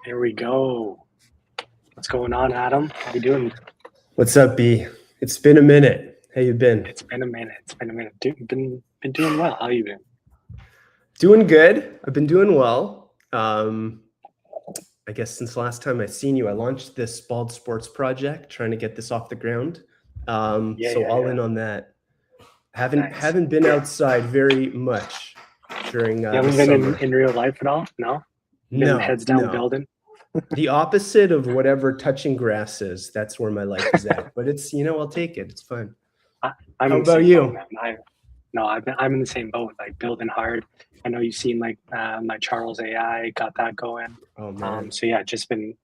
Here we go. What's going on, Adam? How you doing? What's up, B? It's been a minute. How you been? It's been a minute. Dude, been doing well. How you been? Doing good. I've been doing well. I guess since last time I seen you, I launched this Bald Sports project, trying to get this off the ground. All in on that. Haven't been outside very much during You haven't been in real life at all? No? No. Heads down building? The opposite of whatever touching grass is. That's where my life is at. But it's, I'll take it. It's fun. How about you? I'm in the same boat, like building hard. I know you've seen like my Charles AI, got that going. Oh man. So yeah, just been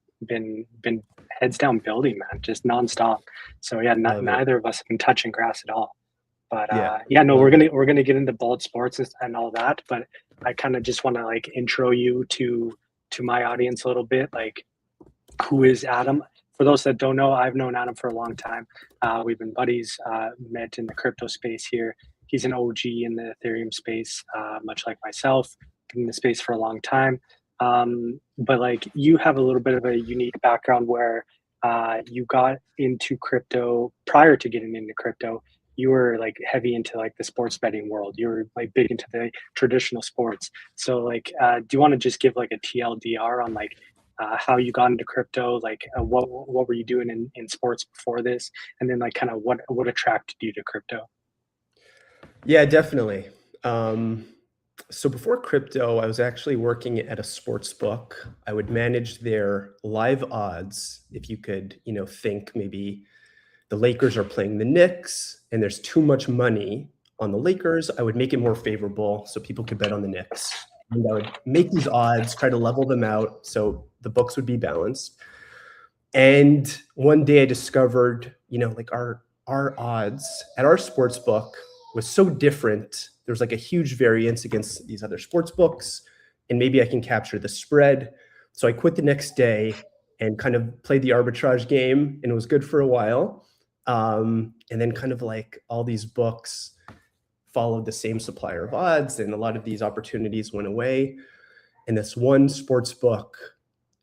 heads down building, man, just nonstop. So yeah, neither of us have been touching grass at all. But we're gonna get into Bald Sports and all that. But I kind of just want to like intro you to my audience a little bit. Like, who is Adam? For those that don't know, I've known Adam for a long time. We've been buddies, met in the crypto space here. He's an OG in the Ethereum space, much like myself, been in the space for a long time. But like, you have a little bit of a unique background where you got into crypto. Prior to getting into crypto, you were like heavy into like the sports betting world. You were like big into the traditional sports. So like, do you want to just give like a TLDR on like how you got into crypto? Like what were you doing in sports before this? And then like kind of what attracted you to crypto? Yeah, definitely. So before crypto, I was actually working at a sports book. I would manage their live odds. If you could, think maybe the Lakers are playing the Knicks and there's too much money on the Lakers, I would make it more favorable so people could bet on the Knicks. And I would make these odds, try to level them out so the books would be balanced. And one day I discovered, like our odds at our sports book was so different. There was like a huge variance against these other sports books, and maybe I can capture the spread. So I quit the next day and kind of played the arbitrage game, and it was good for a while. And then kind of like all these books followed the same supplier of odds, and a lot of these opportunities went away. And this one sports book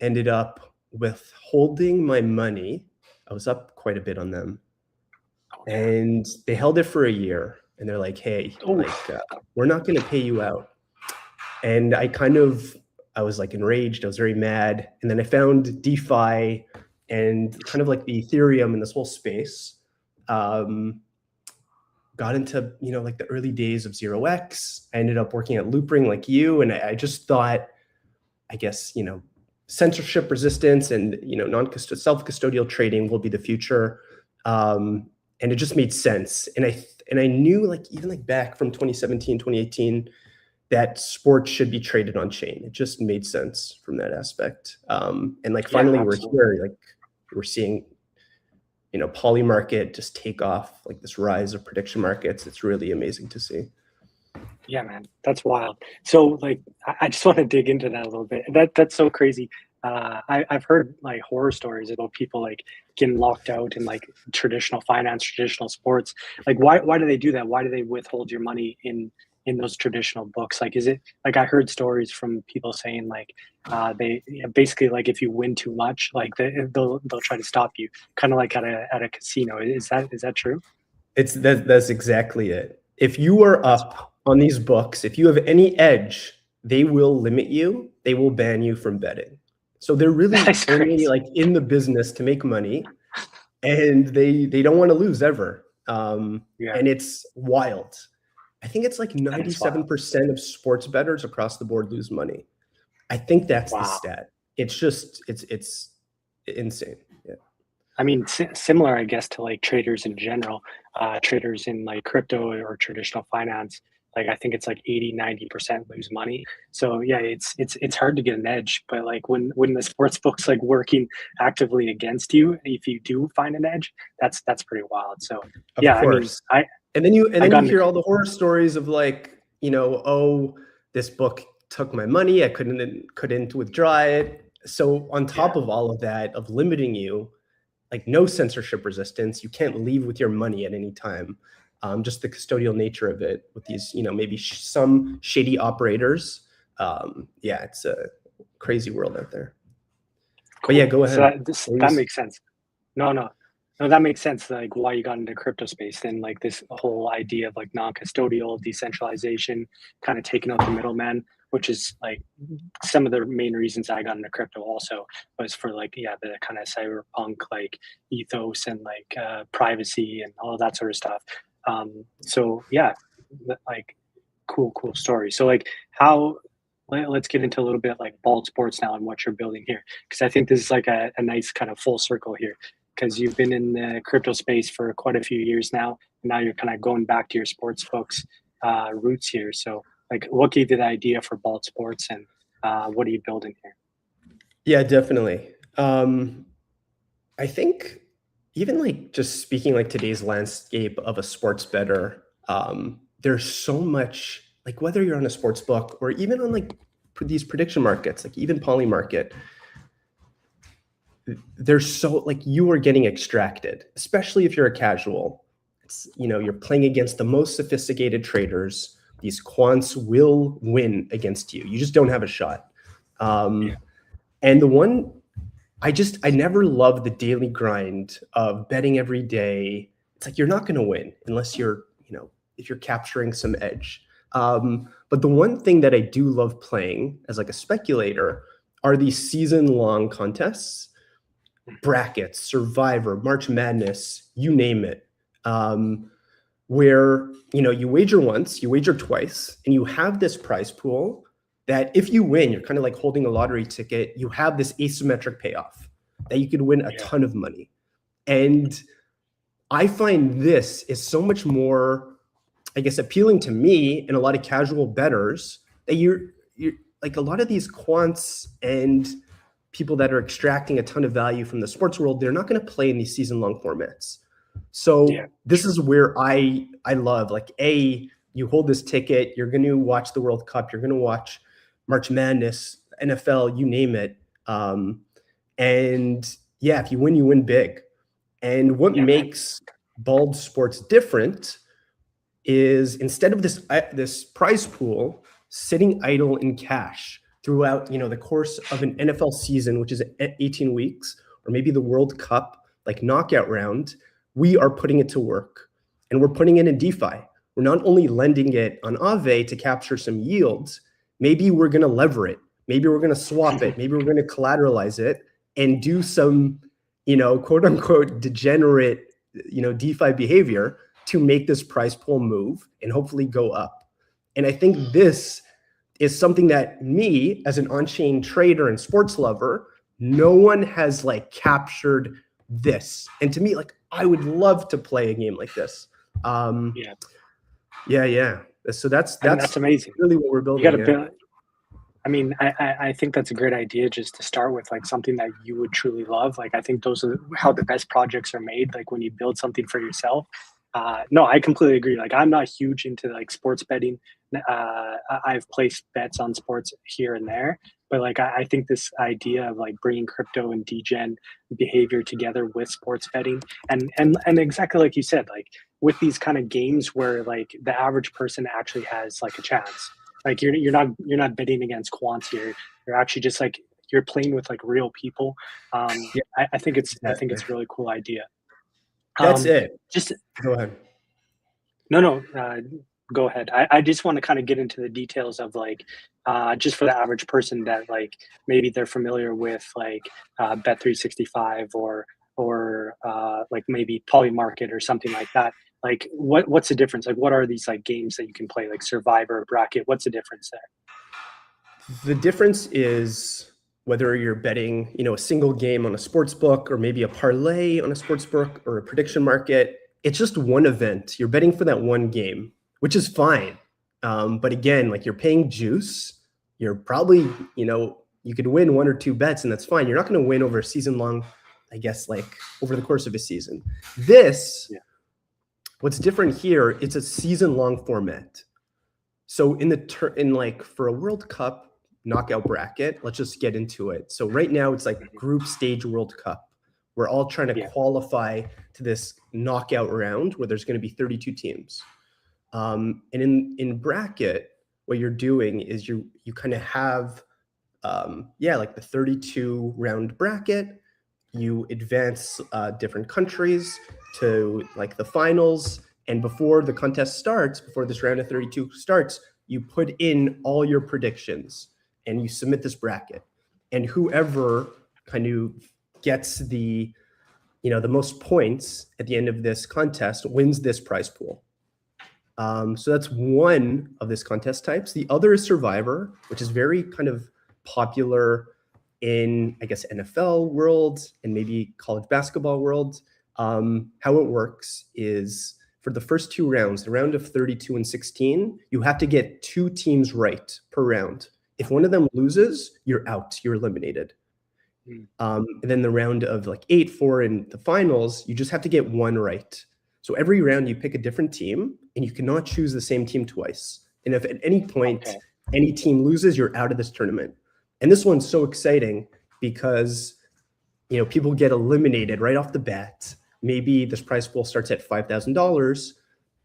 ended up withholding my money. I was up quite a bit on them. And they held it for a year. And they're like, hey, we're not going to pay you out. And I was like enraged. I was very mad. And then I found DeFi and kind of like the Ethereum in this whole space. Got into, like the early days of 0x. I ended up working at Loopring like you. And I just thought, I guess, censorship resistance and, self-custodial trading will be the future. And it just made sense. And I knew like, even like back from 2017, 2018, that sports should be traded on chain. It just made sense from that aspect. And like, finally we're here, like we're seeing, poly market just take off, like this rise of prediction markets. It's really amazing to see. Yeah, man, that's wild. So like, I just want to dig into that a little bit. That's so crazy. I've heard like horror stories about people like getting locked out in like traditional finance, traditional sports. Like, why do they do that? Why do they withhold your money in those traditional books? Like, is it like, I heard stories from people saying like they basically like, if you win too much, like they'll try to stop you, kind of like at a casino. Is that true? That's exactly it. If you are up on these books, if you have any edge, they will limit you. They will ban you from betting. So they're really only like in the business to make money, and they don't want to lose ever. And it's wild. I think it's like 97% of sports bettors across the board lose money. I think that's the stat. It's just, it's insane. Yeah. I mean, similar, I guess, to like traders in general, traders in like crypto or traditional finance. Like, I think it's like 80-90% lose money. So yeah, it's hard to get an edge. But like when the sports book's like working actively against you, if you do find an edge, that's pretty wild. So of course. I mean, and then you hear all the horror stories of like, oh, this book took my money, I couldn't withdraw it. So on top of all of that, of limiting you, like no censorship resistance, you can't leave with your money at any time. Just the custodial nature of it with these, maybe some shady operators. It's a crazy world out there. But yeah, Cool. go So ahead. that makes sense. No, no, no, that makes sense. Like why you got into crypto space, then like this whole idea of like non-custodial decentralization, kind of taking out the middleman, which is like some of the main reasons I got into crypto also was for like yeah the kind of cyberpunk like ethos and like privacy and all of that sort of stuff. So yeah, like cool story. So like how let's get into a little bit like bald sports now and what you're building here because I think this is like a nice kind of full circle here because you've been in the crypto space for quite a few years now and now you're kind of going back to your sports folks roots here. So like what gave you the idea for bald sports and what are you building here? Yeah, definitely. I think even like just speaking like today's landscape of a sports bettor, there's so much like whether you're on a sports book or even on like these prediction markets, like even poly market, there's so like you are getting extracted, especially if you're a casual. It's, you know, you're playing against the most sophisticated traders. These quants will win against you. You just don't have a shot. Yeah. And the one I never loved the daily grind of betting every day. It's like you're not going to win unless you're, you know, if you're capturing some edge. But the one thing that I do love playing as like a speculator are these season-long contests, brackets, Survivor, March Madness, you name it, where you know you wager once, you wager twice, and you have this prize pool that if you win, you're kind of like holding a lottery ticket. You have this asymmetric payoff that you could win a ton of money. And I find this is so much more, I guess, appealing to me and a lot of casual bettors that you're like a lot of these quants and people that are extracting a ton of value from the sports world, they're not going to play in these season-long formats. So this is where I love like you hold this ticket, you're going to watch the World Cup, you're going to watch March Madness, NFL, you name it. And yeah, if you win big. And what makes Bald Sports different is instead of this prize pool sitting idle in cash throughout, you know, the course of an NFL season, which is 18 weeks, or maybe the World Cup, like knockout round, we are putting it to work. And we're putting it in DeFi. We're not only lending it on Aave to capture some yields, maybe we're going to lever it. Maybe we're going to swap it. Maybe we're going to collateralize it and do some, you know, quote unquote, degenerate, you know, DeFi behavior to make this price pool move and hopefully go up. And I think this is something that me as an on-chain trader and sports lover, no one has like captured this. And to me, like, I would love to play a game like this. Yeah. So that's amazing. Really what we're building. You got to build. I mean, I think that's a great idea just to start with, like something that you would truly love. Like, I think those are how the best projects are made. Like when you build something for yourself. No, I completely agree. Like I'm not huge into like sports betting. I've placed bets on sports here and there, but like I think this idea of like bringing crypto and degen behavior together with sports betting and exactly like you said, like with these kind of games where like the average person actually has like a chance. Like you're not betting against quants here. You're actually just like you're playing with like real people. I think it's a really cool idea. That's it. Just go ahead. No, go ahead. I just want to kind of get into the details of like, just for the average person that like maybe they're familiar with like Bet365 or like maybe Polymarket or something like that. Like, what's the difference? Like, what are these like games that you can play, like Survivor, Bracket? What's the difference there? The difference is whether you're betting, you know, a single game on a sports book or maybe a parlay on a sports book or a prediction market. It's just one event. You're betting for that one game, which is fine. But again, like you're paying juice. You're probably, you know, you could win one or two bets and that's fine. You're not going to win over a season long, I guess, like over the course of a season. What's different here, it's a season long format. So in like for a World Cup knockout bracket, let's just get into it. So right now it's like group stage World Cup. We're all trying to qualify to this knockout round where there's going to be 32 teams. And in bracket, what you're doing is you kind of have like the 32 round bracket. You advance different countries to like the finals. And before the contest starts, before this round of 32 starts, you put in all your predictions and you submit this bracket. And whoever kind of gets the most points at the end of this contest wins this prize pool. So that's one of this contest types. The other is Survivor, which is very kind of popular in, I guess, NFL world and maybe college basketball world. How it works is for the first two rounds, the round of 32 and 16, you have to get 2 teams right per round. If one of them loses, you're out, you're eliminated. And then the round of like 8, 4 in the finals, you just have to get 1 right. So every round you pick a different team and you cannot choose the same team twice. And if at any point any team loses, you're out of this tournament. And this one's so exciting because, people get eliminated right off the bat. Maybe this prize pool starts at $5,000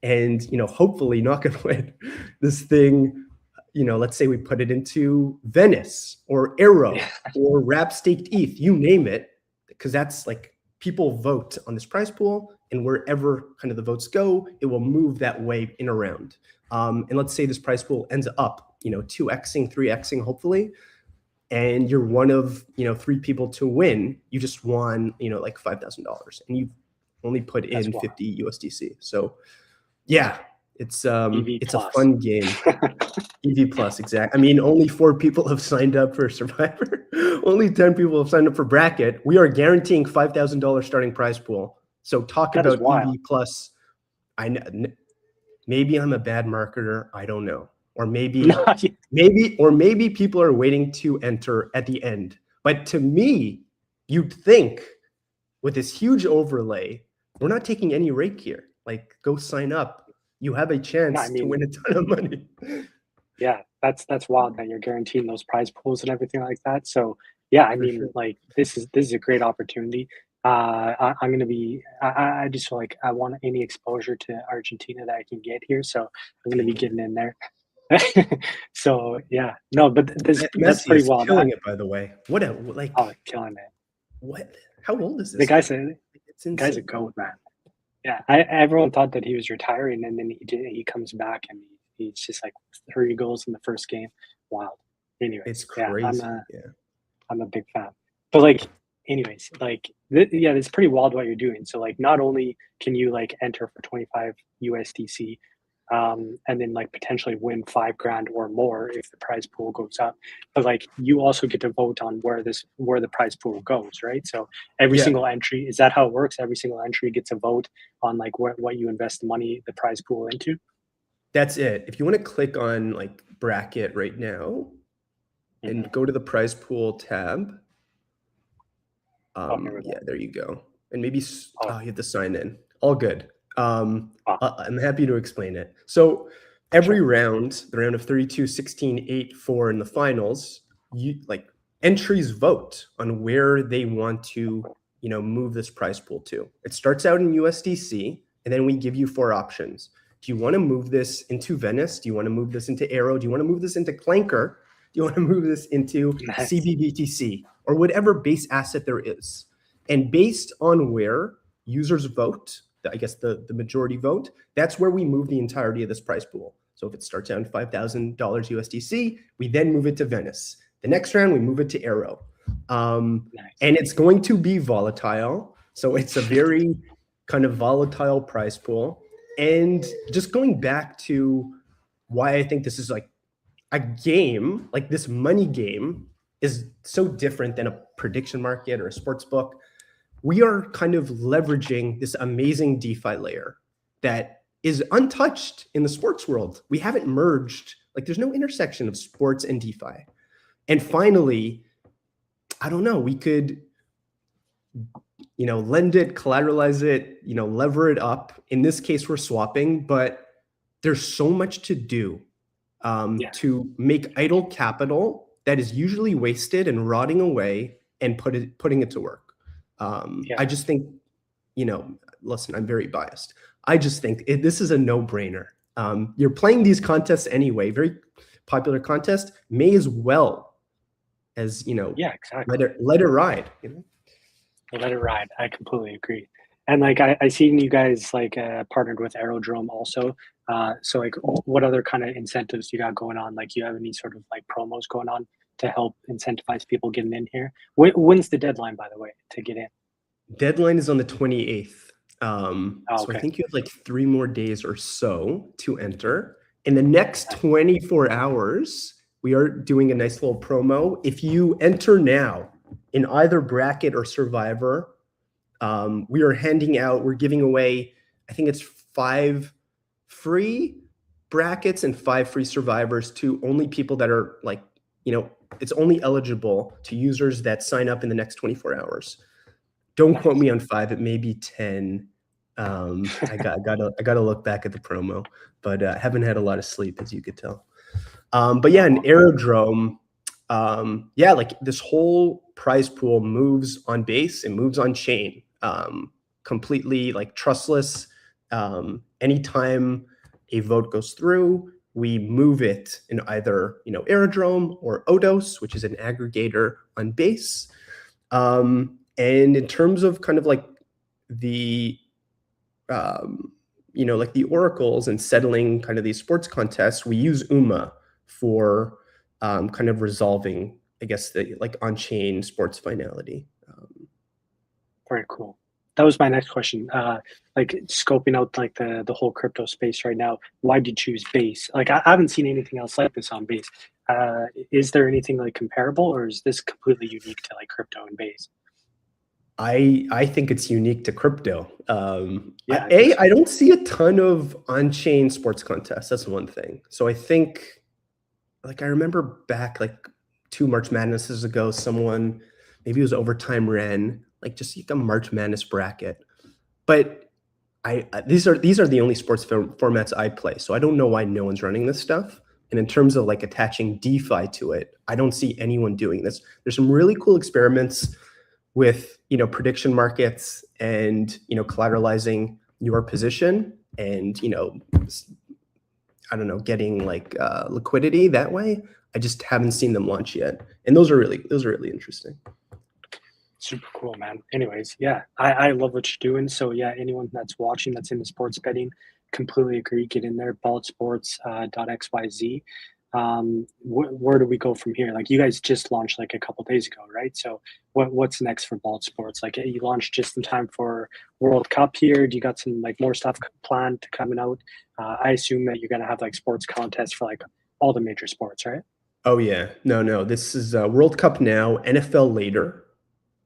and, hopefully, not going to win this thing. Let's say we put it into Venice or Arrow or Wrap Staked ETH, you name it, because that's like people vote on this prize pool, and wherever kind of the votes go, it will move that way in around. And let's say this prize pool ends up, 2xing, 3xing, hopefully, and you're one of 3 people to win. You just won, like $5,000, and you've only put in 50 USDC. So, yeah. It's a fun game. EV Plus, exactly. I mean, only 4 people have signed up for Survivor. Only 10 people have signed up for Bracket. We are guaranteeing $5,000 starting prize pool. So talk about EV Plus. I know, maybe I'm a bad marketer. I don't know. Or maybe people are waiting to enter at the end. But to me, you'd think with this huge overlay, we're not taking any rake here. Like, go sign up. You have a chance to win a ton of money. Yeah, that's wild that you're guaranteeing those prize pools and everything like that. So yeah, like this is a great opportunity. I'm gonna be. I just feel like I want any exposure to Argentina that I can get here. So I'm gonna be getting in there. So yeah, no, but that's pretty wild. Killing it, by the way. What a like. Oh, killing it. What? How old is this? The guy's a goat, man. Yeah, everyone thought that he was retiring, and then he comes back and he's just like 3 goals in the first game. Wild. Anyways, it's crazy. I'm a big fan. But like, anyways, like it's pretty wild what you're doing. So like, not only can you like enter for 25 USDC, and then like potentially win $5,000 or more if the prize pool goes up, but like you also get to vote on where the prize pool goes, right? So every single entry, is that how it works? Every single entry gets a vote on like what you invest the prize pool into. That's it. If you want to click on like Bracket right now and go to the prize pool tab, yeah, there you go. And maybe you have to sign in. All good. I'm happy to explain it. So every round, the round of 32, 16, 8, 4 in the finals, entries vote on where they want to, move this prize pool to. It starts out in USDC, and then we give you 4 options. Do you want to move this into Venice? Do you want to move this into Arrow? Do you want to move this into Clanker? Do you want to move this into CBBTC or whatever base asset there is? And based on where users vote, I guess the majority vote, that's where we move the entirety of this prize pool. So if it starts out at $5,000 USDC, we then move it to Venice. The next round, we move it to Arrow. And it's going to be volatile. So it's a very kind of volatile prize pool. And just going back to why I think this is like a game, like this money game is so different than a prediction market or a sports book. We are kind of leveraging this amazing DeFi layer that is untouched in the sports world. We haven't merged, like there's no intersection of sports and DeFi. And finally, I don't know, we could, lend it, collateralize it, lever it up. In this case, we're swapping, but there's so much to do to make idle capital that is usually wasted and rotting away and putting it to work. I just think, listen, I'm very biased. I just think this is a no-brainer. You're playing these contests anyway, very popular contest, may as well as, Yeah, exactly. let it ride, Let it ride. I completely agree. And like I seen you guys like partnered with Aerodrome also. So like what other kind of incentives you got going on? Like you have any sort of like promos going on to help incentivize people getting in here? When's the deadline, by the way, to get in? Deadline is on the 28th. Oh, So I okay. think you have like 3 more days or so to enter. In the next Nice. 24 hours, we are doing a nice little promo. If you enter now in either bracket or survivor, we're giving away, I think it's 5 free brackets and 5 free survivors to only people that are like, it's only eligible to users that sign up in the next 24 hours. Don't quote Nice. me on 5. It may be 10. I gotta look back at the promo, but I haven't had a lot of sleep, as you could tell. But yeah, an Aerodrome, yeah, like this whole prize pool moves on base and moves on chain, completely like trustless. Anytime a vote goes through, we move it in either Aerodrome or Odos, which is an aggregator on base. And in terms of kind of like the like the oracles and settling kind of these sports contests, we use UMA for kind of resolving, I guess, the like on-chain sports finality. Very cool. That was my next question. Like scoping out like the whole crypto space right now. Why did you choose Base? Like I haven't seen anything else like this on Base. Is there anything like comparable, or is this completely unique to like crypto and Base? I think it's unique to crypto. Yeah, I don't see a ton of on-chain sports contests. That's one thing. So I think, like, I remember back like 2 March Madnesses ago, someone, maybe it was Overtime Ren, like just like a March Madness bracket. But these are the only sports formats I play. So I don't know why no one's running this stuff. And in terms of like attaching DeFi to it, I don't see anyone doing this. There's some really cool experiments with prediction markets and collateralizing your position and I don't know, getting like liquidity that way. I just haven't seen them launch yet, and those are really interesting. super cool, man. Anyways, yeah, I love what you're doing. So yeah, anyone that's watching that's into sports betting, completely agree. Get in there, baldsports.xyz. Where do we go from here? Like you guys just launched like a couple days ago, right? So what's next for Bald Sports? Like you launched just in time for World Cup here. Do you got some like more stuff planned to coming out? I assume that you're gonna have like sports contests for like all the major sports, right? Oh yeah, no. This is World Cup now, NFL later.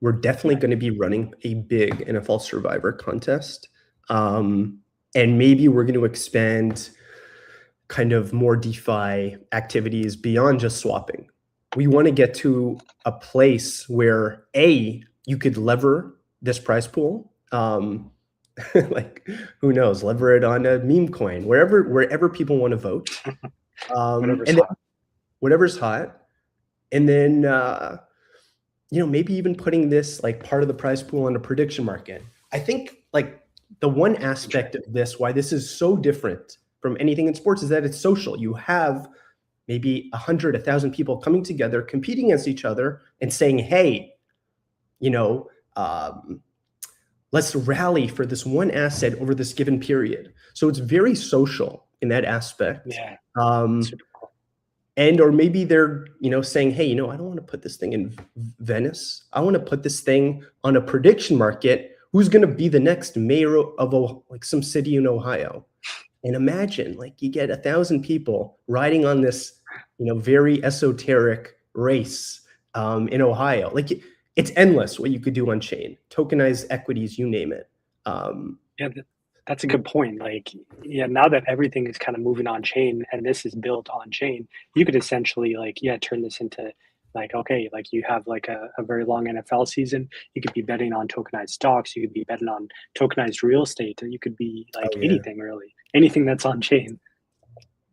We're definitely going to be running a big NFL Survivor contest, and maybe we're going to expand kind of more DeFi activities beyond just swapping. We want to get to a place where you could lever this prize pool, like who knows, lever it on a meme coin, wherever people want to vote, whatever's hot, and then maybe even putting this like part of the prize pool on a prediction market. I think like the one aspect of this, why this is so different from anything in sports, is that it's social. You have maybe 100, 1,000 people coming together, competing against each other and saying, hey, let's rally for this one asset over this given period. So it's very social in that aspect. Yeah. And or maybe they're saying, hey, I don't want to put this thing in Venice. I want to put this thing on a prediction market. Who's going to be the next mayor of like some city in Ohio? And imagine like you get 1,000 people riding on this very esoteric race in Ohio. Like it's endless what you could do on chain, tokenized equities, you name it. Yeah, that's a good point. Like, yeah, now that everything is kind of moving on chain and this is built on chain, you could essentially like, turn this into like, okay, like you have like a very long NFL season. You could be betting on tokenized stocks. You could be betting on tokenized real estate. You could be like anything really, anything that's on chain.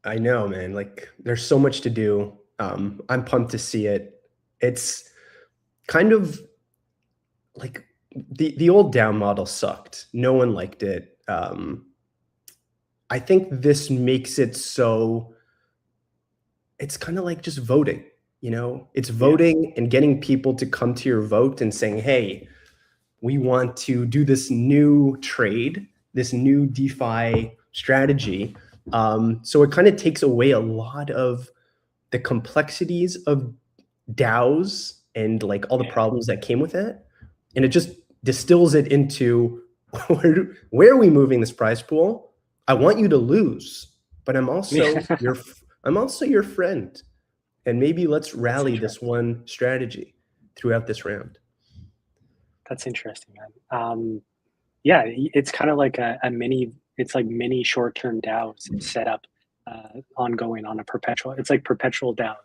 I know, man. Like there's so much to do. I'm pumped to see it. It's kind of like the old DAO model sucked. No one liked it. I think this makes it so it's kind of like just voting. it's voting and getting people to come to your vote and saying, hey, we want to do this new trade, this new DeFi strategy. So it kind of takes away a lot of the complexities of DAOs and like all the problems that came with it. And it just distills it into where are we moving this prize pool? I want you to lose, but I'm also your friend. And maybe let's rally this one strategy throughout this round. That's interesting, man. Yeah, it's kind of like it's like many short-term DAOs set up ongoing on a perpetual. It's like perpetual DAOs.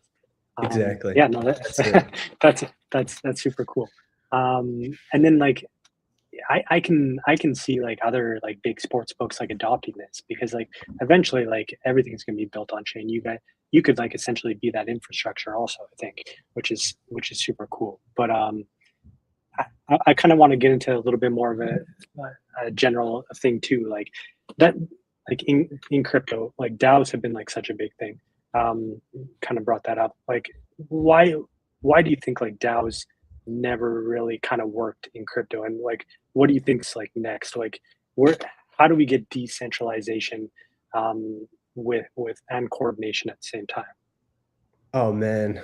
Exactly. Yeah, no, that's super cool. And then like I can see like other like big sports books like adopting this, because like eventually like everything's gonna be built on chain. You could like essentially be that infrastructure also, I think, which is super cool. But I kind of want to get into a little bit more of a general thing too, like that, like in crypto, like DAOs have been like such a big thing. Kind of brought that up. Like, why do you think like DAOs never really kind of worked in crypto? And like, what do you think's like next? Like, how do we get decentralization with and coordination at the same time? Oh man.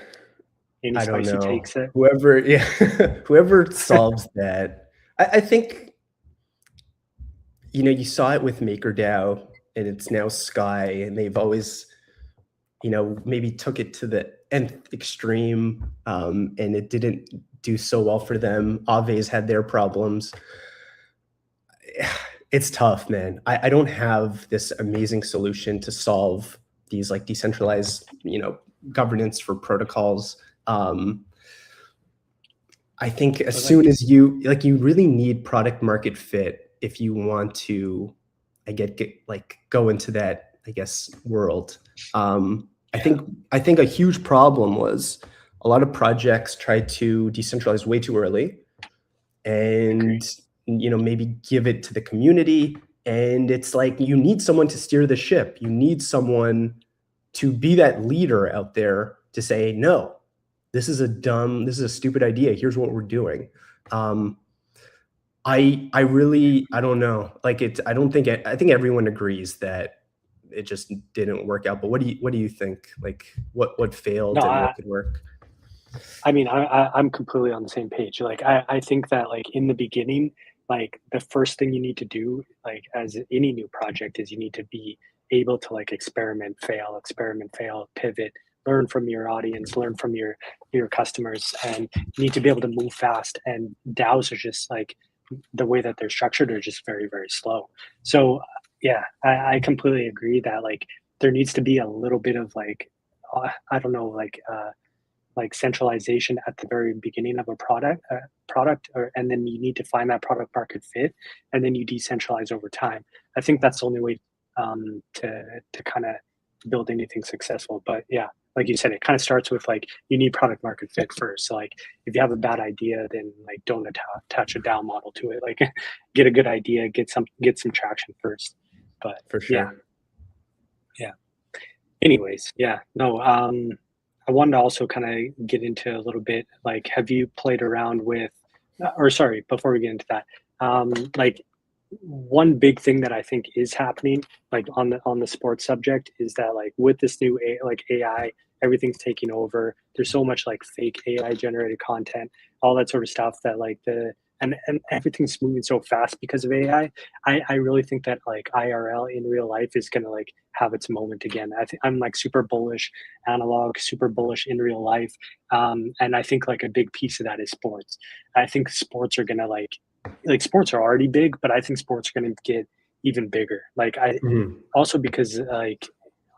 Any spicy takes it? Whoever solves that. I think, you saw it with MakerDAO, and it's now Sky, and they've always, maybe took it to the nth extreme, and it didn't do so well for them. Aave's had their problems. It's tough, man. I don't have this amazing solution to solve these like decentralized, governance for protocols. I think as soon as you really need product market fit if you want to, go into that, I guess, world. I think a huge problem was a lot of projects tried to decentralize way too early, and maybe give it to the community. And it's like you need someone to steer the ship. You need someone to be that leader out there to say, no, this is a stupid idea. Here's what we're doing. I don't know. Like I think everyone agrees that it just didn't work out. But what do you think? Like what failed and what could work? I mean, I'm completely on the same page. Like I think that like in the beginning, like the first thing you need to do, like as any new project, is you need to be able to like experiment, fail, pivot, learn from your audience, learn from your customers, and you need to be able to move fast. And DAOs are just like, the way that they're structured are just very, very slow. So yeah, I completely agree that like there needs to be a little bit of like, I don't know, like centralization at the very beginning of a product, and then you need to find that product market fit, and then you decentralize over time. I think that's the only way to kind of build anything successful. But yeah, like you said, it kind of starts with like you need product market fit first. So like if you have a bad idea, then like don't attach a DAO model to it. Like get a good idea, get some traction first. But for sure, yeah. Anyways, yeah, no. I wanted to also kind of get into a little bit, like, have you played around with, or sorry, before we get into that, like one big thing that I think is happening, like on the sports subject, is that like with this new AI, everything's taking over. There's so much like fake AI generated content, all that sort of stuff that like and everything's moving so fast because of AI. I really think that like IRL in real life is gonna like have its moment again. I'm like super bullish analog, super bullish in real life, and I think like a big piece of that is sports. I think sports are gonna like sports are already big, but I think sports are gonna get even bigger. Like also because like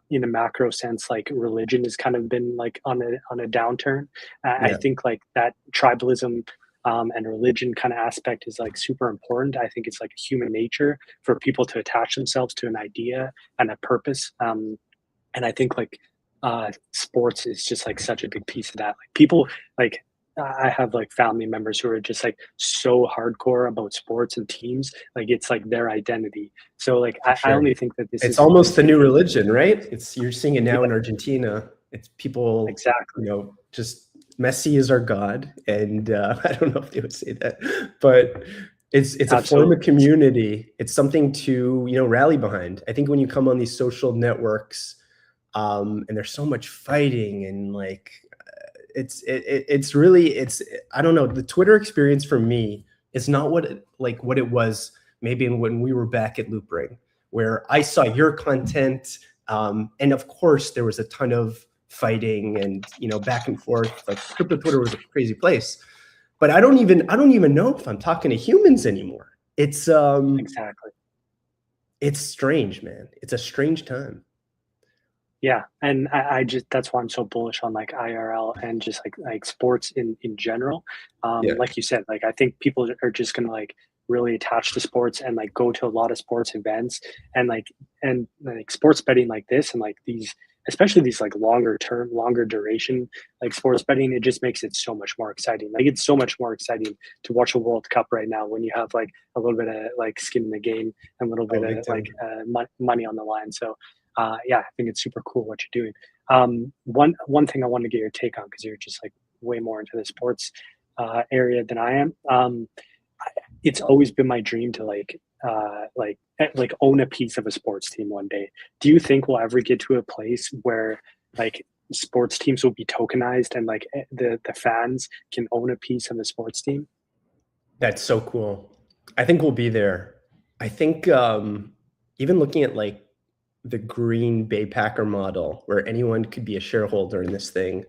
in a macro sense, like religion has kind of been like on a downturn. I think like that tribalism and religion kind of aspect is like super important. I think it's like human nature for people to attach themselves to an idea and a purpose. And I think like sports is just like such a big piece of that. Like people like I have like family members who are just like so hardcore about sports and teams. Like it's like their identity. So like I only think that it's almost the new religion, right? You're seeing it now in Argentina. It's people, Exactly. just Messi is our god, and I don't know if they would say that, but it's a form of Absolutely. community. It's something to rally behind. I think when you come on these social networks, and there's so much fighting and like it's really I don't know, the Twitter experience for me is not what it was maybe when we were back at Loopring, where I saw your content, and of course there was a ton of fighting and back and forth. Like crypto Twitter was a crazy place, but I don't even know if I'm talking to humans anymore. Exactly. It's strange, man. It's a strange time. Yeah, and I just that's why I'm so bullish on like IRL and just like sports in general. Yeah. Like you said, like I think people are just gonna like really attach to sports and like go to a lot of sports events and sports betting like this and like these, especially these like longer term, longer duration like sports betting. It just makes it so much more exciting. Like it's so much more exciting to watch a World Cup right now when you have like a little bit of like skin in the game and a little bit Oh, of big like time. money on the line. So yeah, I think it's super cool what you're doing. One thing I wanted to get your take on because you're just like way more into the sports area than I am. It's always been my dream to like own a piece of a sports team one day. Do you think we'll ever get to a place where like sports teams will be tokenized and like the fans can own a piece of a sports team? That's so cool. I think we'll be there. I think even looking at like the Green Bay Packer model, where anyone could be a shareholder in this thing,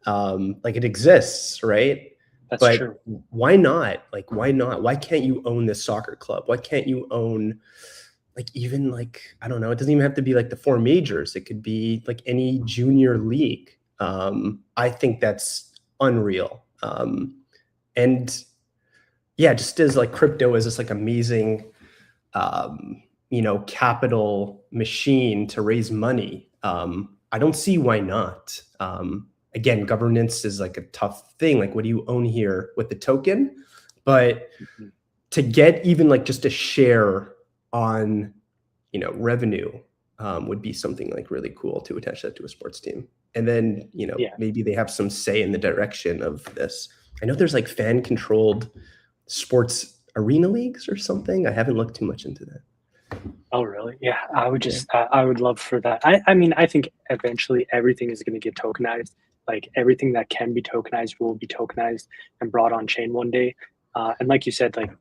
like it exists, right? That's But true. why not? Like, why not? Why can't you own this soccer club? Why can't you own like even like I don't know? It doesn't even have to be like the four majors. It could be like any junior league. I think that's unreal. And yeah, just as like crypto is this like amazing capital machine to raise money. I don't see why not. Again, governance is like a tough thing. Like, what do you own here with the token? But Mhm. to get even like just a share on, revenue, would be something like really cool to attach that to a sports team. And then, Yeah. maybe they have some say in the direction of this. I know there's like fan controlled sports arena leagues or something. I haven't looked too much into that. Oh, really? Yeah, I would Yeah. just, I would love for that. I mean, I think eventually everything is going to get tokenized. Like everything that can be tokenized will be tokenized and brought on chain one day. And like you said, like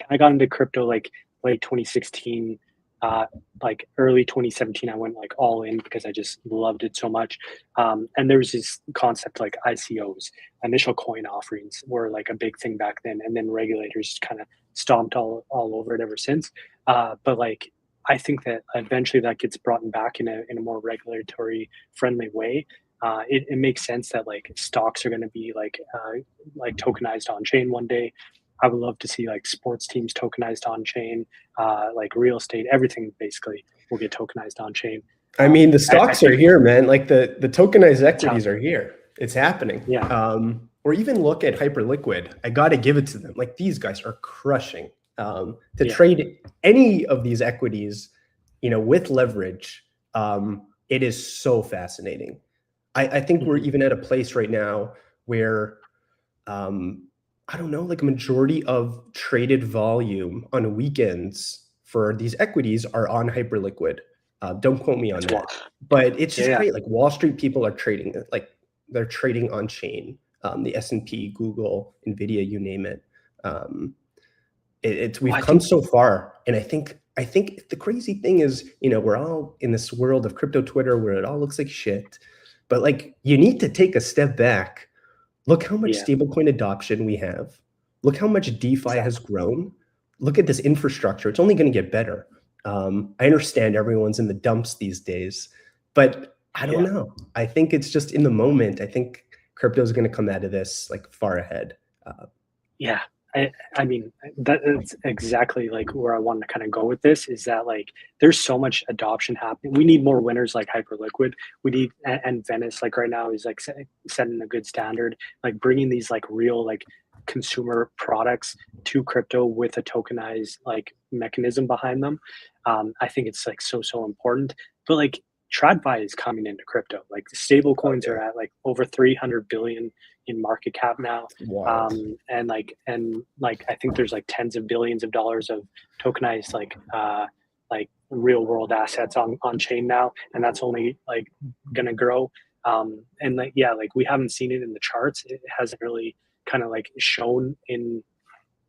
I got into crypto like late 2016, uh, like early 2017. I went like all in because I just loved it so much. And there was this concept like ICOs, initial coin offerings, were like a big thing back then, and then regulators kind of stomped all over it ever since. But like I think that eventually that gets brought back in a more regulatory friendly way. It makes sense that like stocks are going to be like tokenized on chain one day. I would love to see like sports teams tokenized on chain, like real estate, everything basically will get tokenized on chain. I mean, the I stocks are think here, man. Like the tokenized it's equities are happening. here. It's happening. Yeah, Or even look at Hyperliquid. I got to give it to them. Like these guys are crushing. To yeah, trade any of these equities, with leverage, it is so fascinating. I think we're hmm even at a place right now where I don't know, like a majority of traded volume on weekends for these equities are on Hyperliquid. Don't quote me on it's that, wild. but it's Yeah, just yeah, great. Like Wall Street people are trading it, like they're trading on chain. The S&P, Google, Nvidia, you name it. Um, it's well, we've I come think so far, and I think the crazy thing is, we're all in this world of crypto Twitter where it all looks like shit, but like you need to take a step back. Look how much yeah, stablecoin adoption we have. Look how much DeFi has exactly. grown. Look at this infrastructure. It's only going to get better. I understand everyone's in the dumps these days, but I don't Yeah, know. I think it's just in the moment. I think crypto is going to come out of this like far ahead. Uh, yeah. I mean that's exactly like where I want to kind of go with this is that like there's so much adoption happening. We need more winners like Hyperliquid. We need and Venice like right now is like setting a good standard, like bringing these like real like consumer products to crypto with a tokenized like mechanism behind them. I think it's like so important. But like TradFi is coming into crypto. Like the stable coins are at like over 300 billion in market cap now. Wild. And I think there's like tens of billions of dollars of tokenized like real world assets on chain now, and that's only like gonna grow. And like like we haven't seen it in the charts. It hasn't really kind of like shown in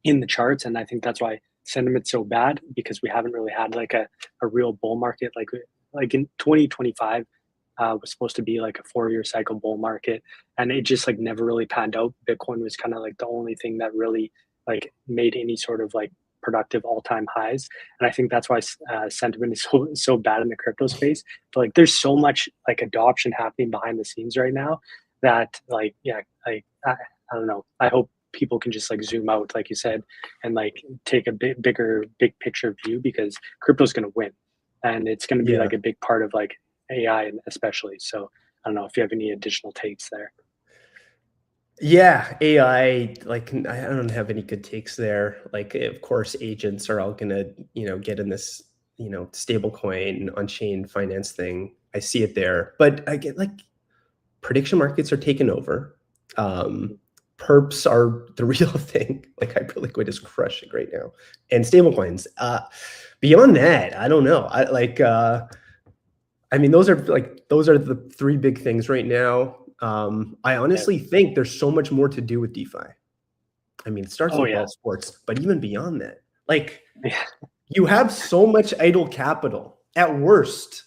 the charts, and I think that's why sentiment's so bad, because we haven't really had like a real bull market. Like in 2025 was supposed to be like a 4-year cycle bull market, and it just like never really panned out. Bitcoin was kind of like the only thing that really like made any sort of like productive all-time highs, and I think that's why sentiment is so bad in the crypto space. But like there's so much like adoption happening behind the scenes right now that like I don't know, I hope people can just like zoom out, like you said, and like take a big picture view, because crypto's going to win, and it's going to be like a big part of like AI especially. So I don't know if you have any additional takes there. Yeah, AI, like I don't have any good takes there. Like, of course, agents are all gonna, get in this, stable coin on-chain finance thing. I see it there, but I get like prediction markets are taken over. Perps are the real thing. Like Hyperliquid is crushing right now, and stablecoins. Beyond that, I don't know. I mean, those are the 3 big things right now. I honestly think there's so much more to do with DeFi. I mean, it starts with Bald Sports, but even beyond that, like you have so much idle capital. At worst,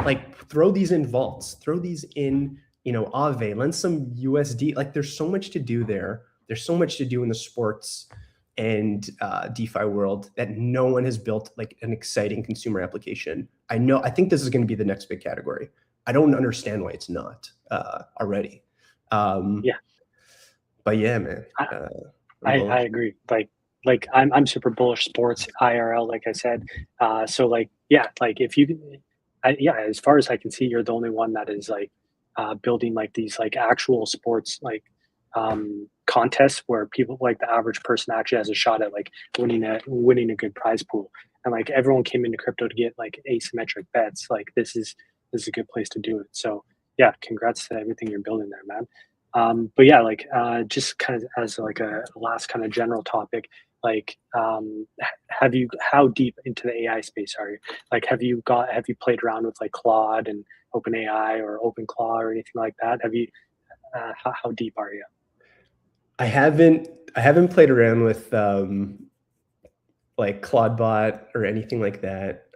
like throw these in vaults, throw these in, Aave, lend some USD. Like there's so much to do there. There's so much to do in the sports and DeFi world that no one has built like an exciting consumer application. I think this is going to be the next big category. I don't understand why it's not already. But yeah, man. I agree. Like I'm super bullish sports IRL, like I said. So like if you as far as I can see, you're the only one that is like building like these like actual sports like contests where people, like the average person, actually has a shot at like winning a good prize pool. And like everyone came into crypto to get like asymmetric bets. Like this is a good place to do it. So yeah, congrats to everything you're building there, man. But yeah, like just kind of as like a last kind of general topic, like how deep into the AI space are you? Like have you played around with like Claude and OpenAI or OpenClaw or anything like that? Have you how deep are you? I haven't played around with like ClaudeBot or anything like that.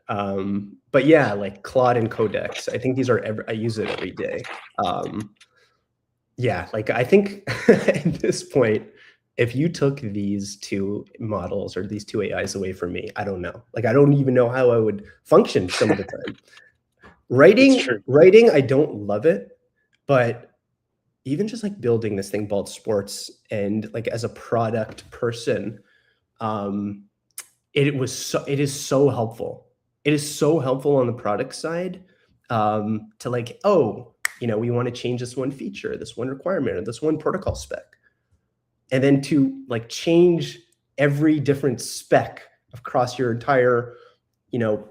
But yeah, like Claude and Codex. I think these are I use it every day. Yeah, like I think at this point, if you took these 2 models or these 2 AIs away from me, I don't know. Like I don't even know how I would function some of the time. Writing, I don't love it, but even just like building this thing Bald Sports and like as a product person, it is so helpful. It is so helpful on the product side to like, we want to change this one feature, this one requirement, or this one protocol spec. And then to like change every different spec across your entire,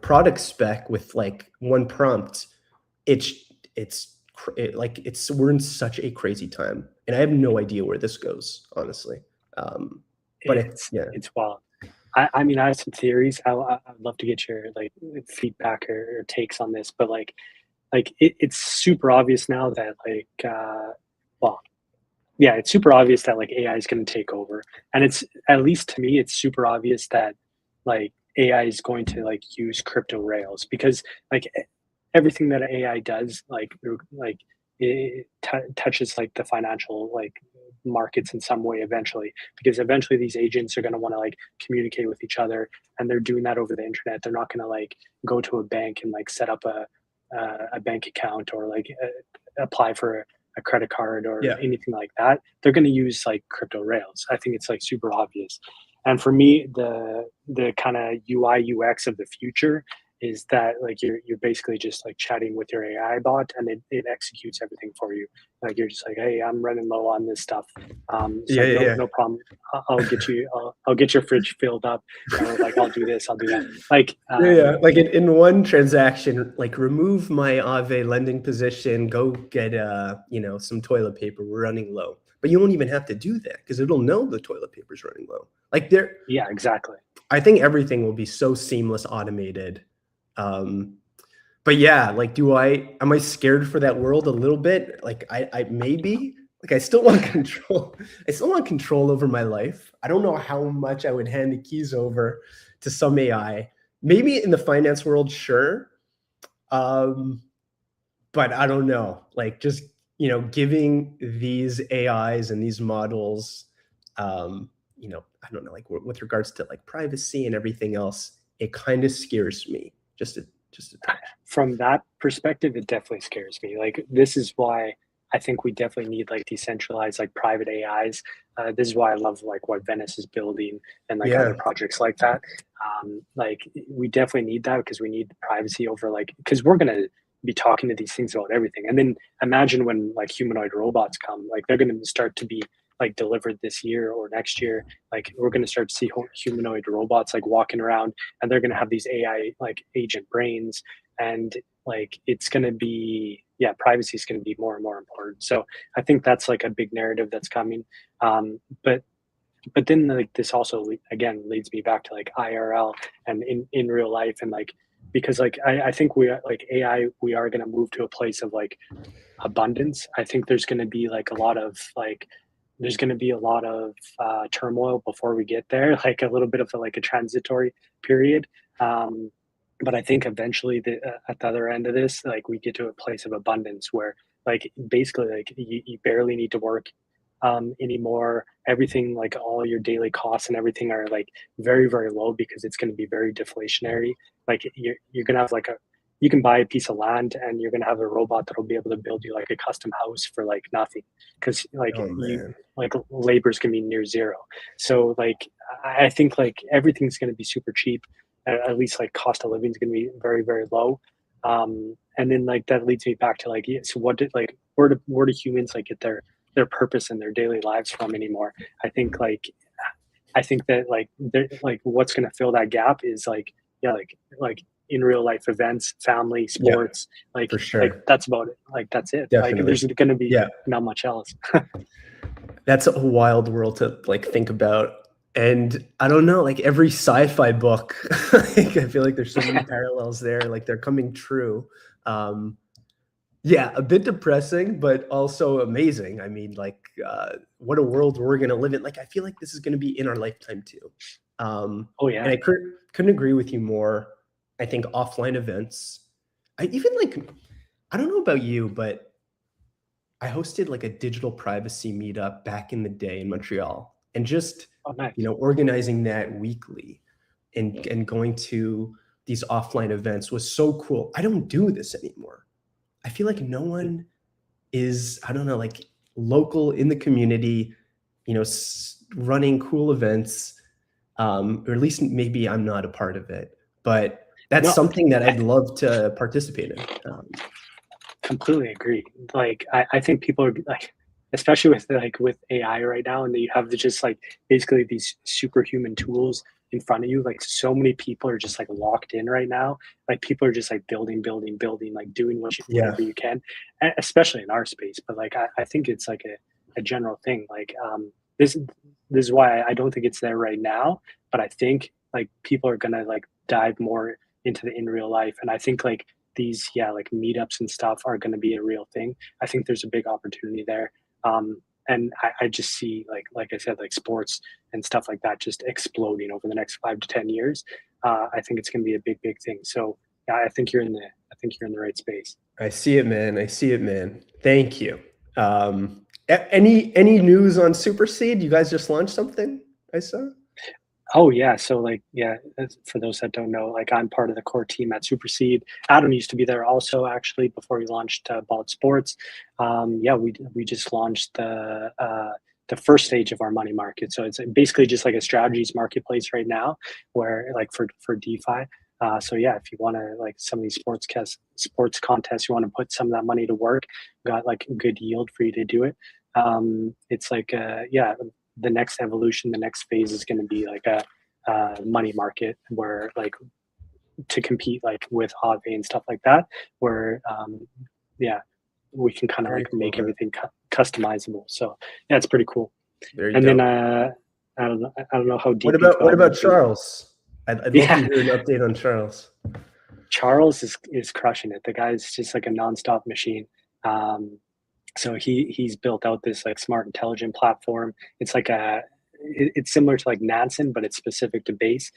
product spec with like one prompt. We're in such a crazy time, and I have no idea where this goes, honestly. But it's wild. I mean, I have some theories. I'd love to get your like feedback or takes on this, but like it's super obvious now that like it's super obvious that like AI is going to take over, and it's, at least to me, it's super obvious that like AI is going to like use crypto rails, because like everything that AI does, like it touches like the financial like markets in some way eventually, because eventually these agents are going to want to like communicate with each other, and they're doing that over the internet. They're not going to like go to a bank and like set up a bank account or like apply for a credit card or anything like that. They're going to use like crypto rails. I think it's like super obvious. And for me, the kind of UI UX of the future is that like you're basically just like chatting with your AI bot, and it executes everything for you. Like you're just like, hey, I'm running low on this stuff. It's Yeah, like yeah, yeah. no problem. I'll get you. I'll get your fridge filled up, or like I'll do this, I'll do that. Like Yeah, yeah. Like in one transaction, like remove my Aave lending position, go get some toilet paper. We're running low. But you won't even have to do that because it'll know the toilet paper's running low. Like yeah, exactly. I think everything will be so seamless, automated. But yeah, like am I scared for that world a little bit? Like I maybe, like I still want control. I still want control over my life. I don't know how much I would hand the keys over to some AI. Maybe in the finance world, sure. But I don't know, like just, giving these AIs and these models, I don't know, like with regards to like privacy and everything else, it kind of scares me just a touch. From that perspective, it definitely scares me. Like this is why I think we definitely need like decentralized like private AIs. This is why I love like what Venice is building and like Yeah. other projects like that. Like we definitely need that because we need privacy over like because we're gonna be talking to these things about everything. And then imagine when like humanoid robots come, like they're gonna start to be like delivered this year or next year. Like we're gonna start to see humanoid robots like walking around, and they're gonna have these AI like agent brains, and like it's going to be, yeah, privacy is going to be more and more important. So I think that's like a big narrative that's coming. But then like this also again leads me back to like IRL and in real life, and like because like I think we like AI, we are going to move to a place of like abundance. I think there's going to be like a lot of like there's going to be a lot of turmoil before we get there, like a little bit of like a transitory period. But I think eventually at the other end of this, like we get to a place of abundance where like basically like you barely need to work anymore. Everything, like all your daily costs and everything are like very, very low because it's going to be very deflationary. Like you're going to have like you can buy a piece of land and you're going to have a robot that'll be able to build you like a custom house for like nothing because like Oh man. like labor's going to be near zero. So like I think like everything's going to be super cheap. At least like cost of living is going to be very, very low. And then like that leads me back to like, so what did like where do humans like get their purpose in their daily lives from anymore? I think that like what's going to fill that gap is like, yeah, like in real life events, family, Yeah, sports, for like sure. that's about it. Like that's it. Like Definitely. there's going to be Yeah. not much else. That's a wild world to like think about. And I don't know, like every sci-fi book, like, I feel like there's so many parallels there, like they're coming true. Yeah, a bit depressing, but also amazing. I mean, like, what a world we're gonna live in. Like, I feel like this is gonna be in our lifetime too. Oh yeah. And I couldn't agree with you more. I think offline events, I even like, I don't know about you, but I hosted like a digital privacy meetup back in the day in Montreal, and just, Oh nice. organizing that weekly and going to these offline events was so cool. I don't do this anymore. I feel like no one is, I don't know, like local in the community, running cool events, or at least maybe I'm not a part of it, but that's No, something that I'd love to participate in. completely agree. Like I think people are like, especially with AI right now, and you have just like basically these superhuman tools in front of you. Like so many people are just like locked in right now. Like people are just like building, building, building, like doing Yeah. whatever you can, especially in our space. But like I think it's like a general thing. Like this this is why I don't think it's there right now. But I think like people are gonna like dive more into the in real life, and I think like these like meetups and stuff are going to be a real thing. I think there's a big opportunity there. And I just see like I said, like sports and stuff like that just exploding over the next 5 to 10 years. I think it's going to be a big thing. So yeah, I think you're in the right space. I see it, man. I see it, man. Thank you. Any news on Superseed? You guys just launched something, I saw? Oh yeah, so like yeah, for those that don't know, like I'm part of the core team at Superseed. Adam used to be there also actually before he launched Bald Sports. Yeah, we just launched the first stage of our money market. So it's basically just like a strategies marketplace right now, where like for DeFi. So yeah, if you want to like some of these sports contests, you want to put some of that money to work, got like a good yield for you to do it. It's like yeah, the next evolution, the next phase is going to be like a money market where like to compete like with Aave and stuff like that, where yeah, we can kind of Very like cool, make man. everything customizable. So yeah, it's pretty cool. Very And then dope. I don't know how What deep you've about gotten into. Charles? I'd love to Yeah, hear an update on Charles. Charles is crushing it. The guy's just like a nonstop machine. Um, so he's built out this like smart intelligent platform. It's like it's similar to like Nansen, but it's specific to base.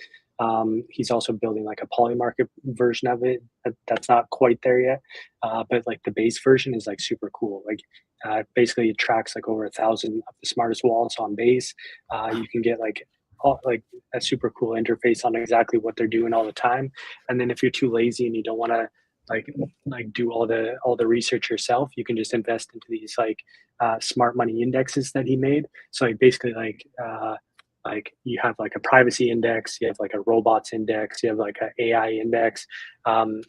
He's also building like a polymarket version of it that's not quite there yet, but like the base version is like super cool. Like basically it tracks like over 1,000 of the smartest wallets on base. You can get like like a super cool interface on exactly what they're doing all the time. And then if you're too lazy and you don't want to like do all the research yourself, you can just invest into these like smart money indexes that he made. So like basically like you have like a privacy index, you have like a robots index, you have like an AI index.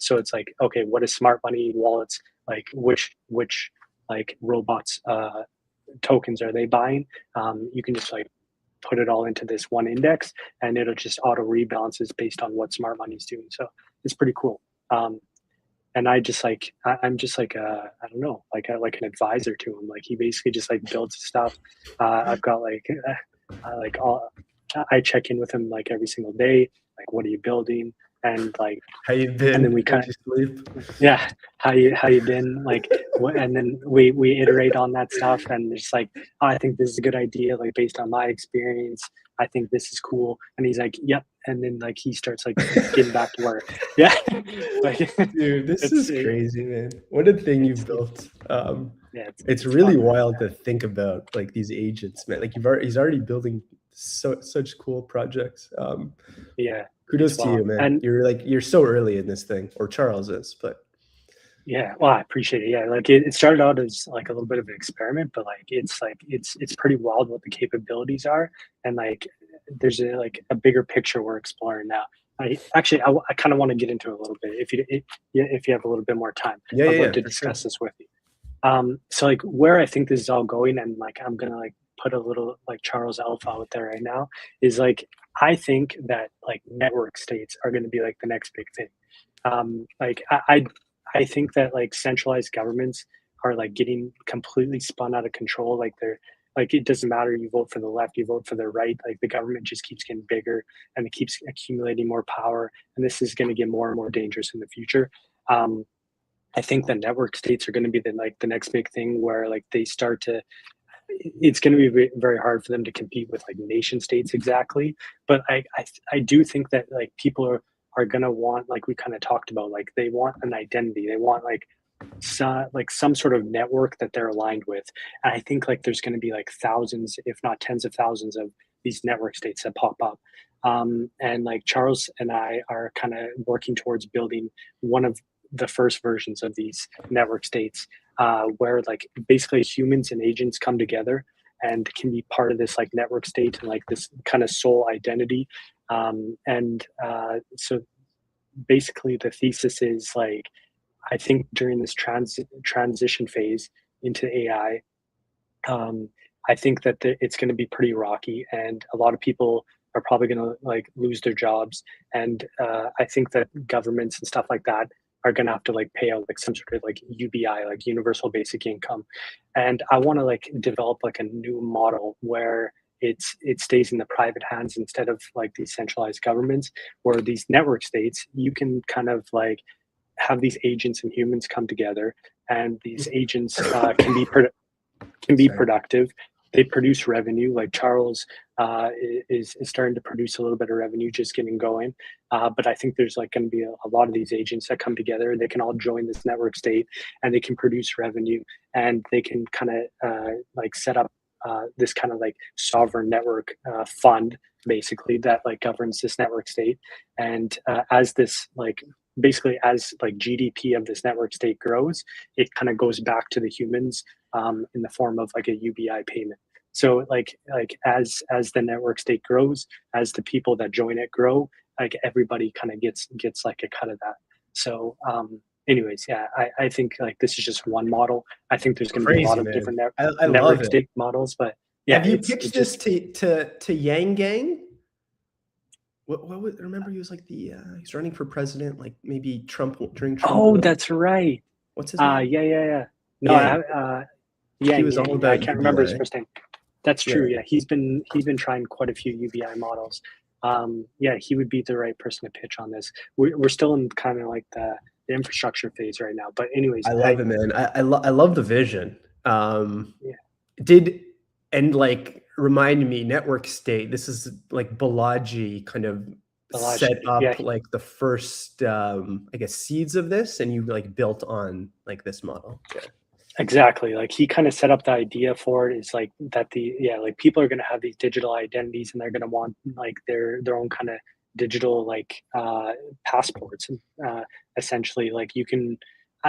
So it's like, okay, what is smart money wallets, like which like robots tokens are they buying? You can just like put it all into this one index and it'll just auto rebalances based on what smart money is doing. So it's pretty cool. And I just like I'm just like I don't know, like like an advisor to him. Like he basically just like builds stuff. I've got like all I check in with him like every single day. Like, what are you building? And like, How you and then been? we How'd kind you sleep? of yeah, how you been? Like, what? And then we iterate on that stuff, and it's like, oh, I think this is a good idea. Like based on my experience, I think this is cool. And he's like, yep. And then like he starts like getting back to work. Yeah, like Dude, this it's is crazy, man. What a thing you it's built. yeah, It's it's really fun, man. wild to think about like these agents, man. Like he's already building such cool projects. Yeah, it's Kudos to you, wild. man. And You're so early in this thing, or Charles is, but yeah, well, I appreciate it. Yeah, like it started out as like a little bit of an experiment, but like it's pretty wild what the capabilities are, and like there's like a bigger picture we're exploring now. I actually I kind of want to get into it a little bit if you have a little bit more time. yeah, I'd yeah, love yeah, to for sure. discuss this with you. So like where I think this is all going, and like I'm gonna like put a little like Charles Alpha out there right now, is like I think that like network states are gonna be like the next big thing. Like I think that like centralized governments are like getting completely spun out of control. Like they're like it doesn't matter you vote for the left, you vote for the right. Like the government just keeps getting bigger and it keeps accumulating more power, and this is going to get more and more dangerous in the future. Um, I think the network states are going to be the next big thing where like they start to. It's going to be very hard for them to compete with like nation states exactly, but I do think that like people are going to want, like we kind of talked about, like they want an identity, they want like some sort of network that they're aligned with. And I think like there's going to be like thousands, if not tens of thousands, of these network states that pop up. And like Charles and I are kind of working towards building one of the first versions of these network states, where like basically humans and agents come together and can be part of this like network state and like this kind of soul identity. And so basically the thesis is like I think during this transition phase into AI, um, I think that it's going to be pretty rocky, and a lot of people are probably going to like lose their jobs. And I think that governments and stuff like that are going to have to like pay out like some sort of like UBI, like universal basic income. And I want to like develop like a new model where it stays in the private hands instead of like these centralized governments, where these network states you can kind of like have these agents and humans come together, and these agents can be Sorry. productive. They produce revenue. Like Charles is starting to produce a little bit of revenue, just getting going. But I think there's like going to be a lot of these agents that come together. They can all join this network state, and they can produce revenue, and they can kind of like set up this kind of like sovereign network fund, basically that like governs this network state. And as this like basically as like GDP of this network state grows, it kind of goes back to the humans in the form of like a UBI payment. So like as the network state grows, as the people that join it grow, like everybody kind of gets like a cut of that. So anyways, yeah, I think like this is just one model. I think there's going to be a lot of man. different I network love it. state models, but yeah, have you pitched this to Yang Gang? What was, I remember he was like he's running for president, like maybe Trump during Trump. Oh, that's right. What's his name? Yeah. No, he was all about I can't remember his first name. That's true. Yeah, he's been trying quite a few UBI models. Yeah, he would be the right person to pitch on this. We're still in kind of like the infrastructure phase right now. But anyways, I love it, man. I love the vision. Yeah. Like remind me, network state. This is like Balaji kind of set up like the first, I guess, seeds of this, and you like built on like this model. Yeah. Exactly. Like he kind of set up the idea for it is like that like people are going to have these digital identities and they're going to want like their own kind of digital like passports. Essentially, like you can,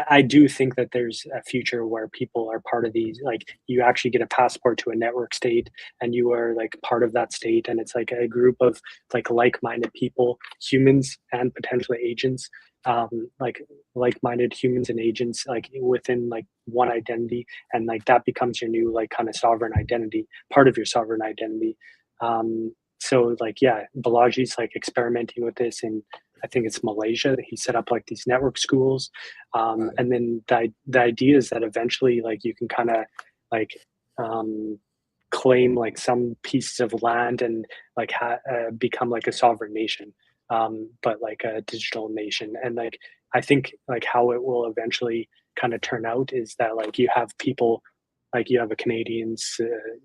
I do think that there's a future where people are part of these, like you actually get a passport to a network state and you are like part of that state. And it's like a group of like-minded people, humans and potentially agents, like-minded humans and agents, like within like one identity. And like that becomes your new like kind of sovereign identity, part of your sovereign identity. So like, yeah, Balaji's like experimenting with this in, I think it's Malaysia. He set up like these network schools. And then the idea is that eventually like you can kind of like claim like some pieces of land and like become like a sovereign nation, but like a digital nation. And like, I think like how it will eventually kind of turn out is that like you have people, like you have a Canadians,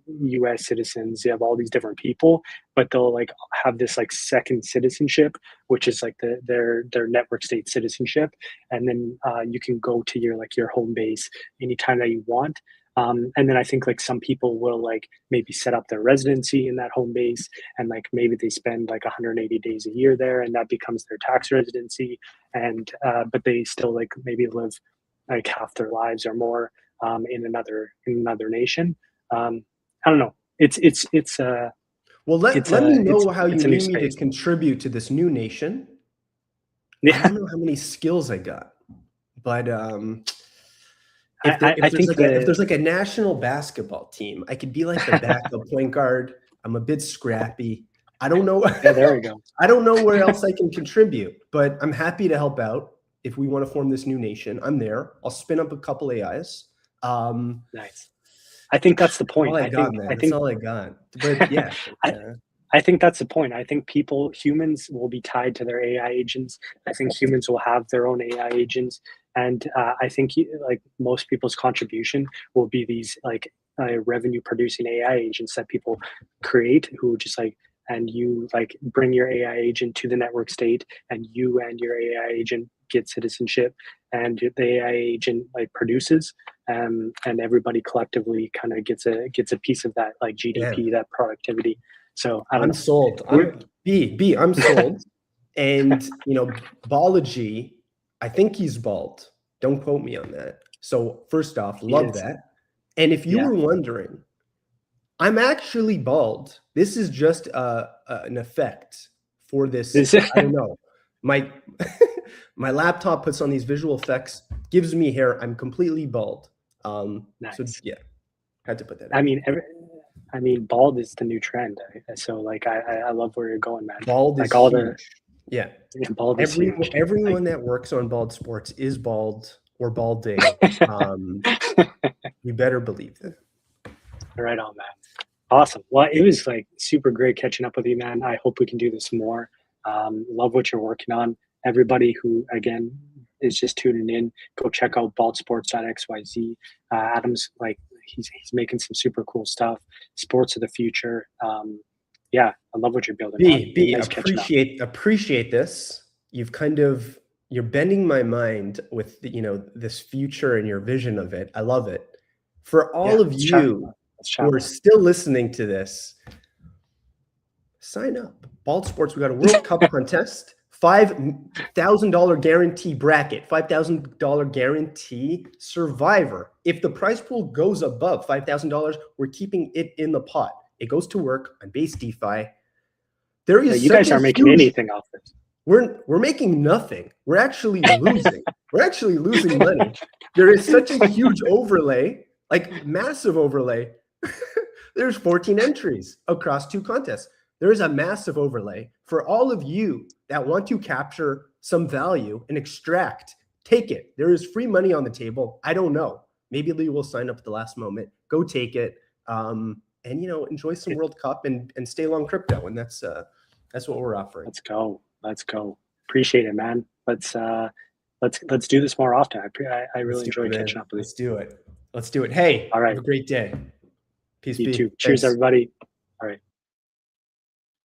U.S. citizens, you have all these different people, but they'll like have this like second citizenship, which is like their network state citizenship, and then you can go to your home base anytime that you want. And then I think like some people will like maybe set up their residency in that home base, and like maybe they spend like 180 days a year there, and that becomes their tax residency. And but they still like maybe live like half their lives or more in another nation. I don't know. It's well, let me know how you need me to contribute to this new nation. Yeah. I don't know how many skills I got, but if there's like a national basketball team, I could be like the backup point guard. I'm a bit scrappy. I don't know. Yeah, there we go. I don't know where else I can contribute, but I'm happy to help out. If we want to form this new nation, I'm there. I'll spin up a couple AIs. Nice. I think that's the point. I think that's all I got. But yeah. I think that's the point. I think humans will be tied to their AI agents. I think humans will have their own AI agents. And I think like most people's contribution will be these like revenue producing AI agents that people create, who just like, and you like bring your AI agent to the network state, and you and your AI agent get citizenship, and the AI agent like produces, and everybody collectively kind of gets a piece of that like GDP, that productivity. So I'm sold. I'm sold. And you know, Balaji, I think he's bald. Don't quote me on that. So first off, love that. And if you were wondering, I'm actually bald. This is just an effect for this. I don't know. My laptop puts on these visual effects, gives me hair. I'm completely bald. Nice. So yeah, had to put that. I mean, bald is the new trend. So like, I love where you're going, man. Bald like is all huge. Bald is huge. Everyone that works on Bald Sports is bald or balding. You better believe that. Right on, man. Awesome. Well, it was like super great catching up with you, man. I hope we can do this more. Love what you're working on. Everybody who, again, is just tuning in, go check out baldsports.xyz. Adam's like, he's making some super cool stuff. Sports of the future. Yeah, I love what you're building. Nice appreciate this. You're bending my mind with this future and your vision of it. I love it. For all of you who are still listening to this, sign up. Bald Sports, we got a World Cup contest, $5,000 guarantee bracket, $5,000 guarantee survivor. If the prize pool goes above $5,000, we're keeping it in the pot. It goes to work on base DeFi. There is you guys aren't making anything off this. We're making nothing. We're actually losing. We're actually losing money. There is such a huge overlay, like massive overlay. There's 14 entries across 2 contests. There is a massive overlay for all of you that want to capture some value and extract. Take it. There is free money on the table. I don't know. Maybe Lee will sign up at the last moment. Go take it, and enjoy some World Cup and stay long crypto. And that's what we're offering. Let's go. Appreciate it, man. Let's do this more often. I really enjoy catching up with you. Let's do it. Hey, all right. Have a great day. Peace. You too. Cheers, everybody.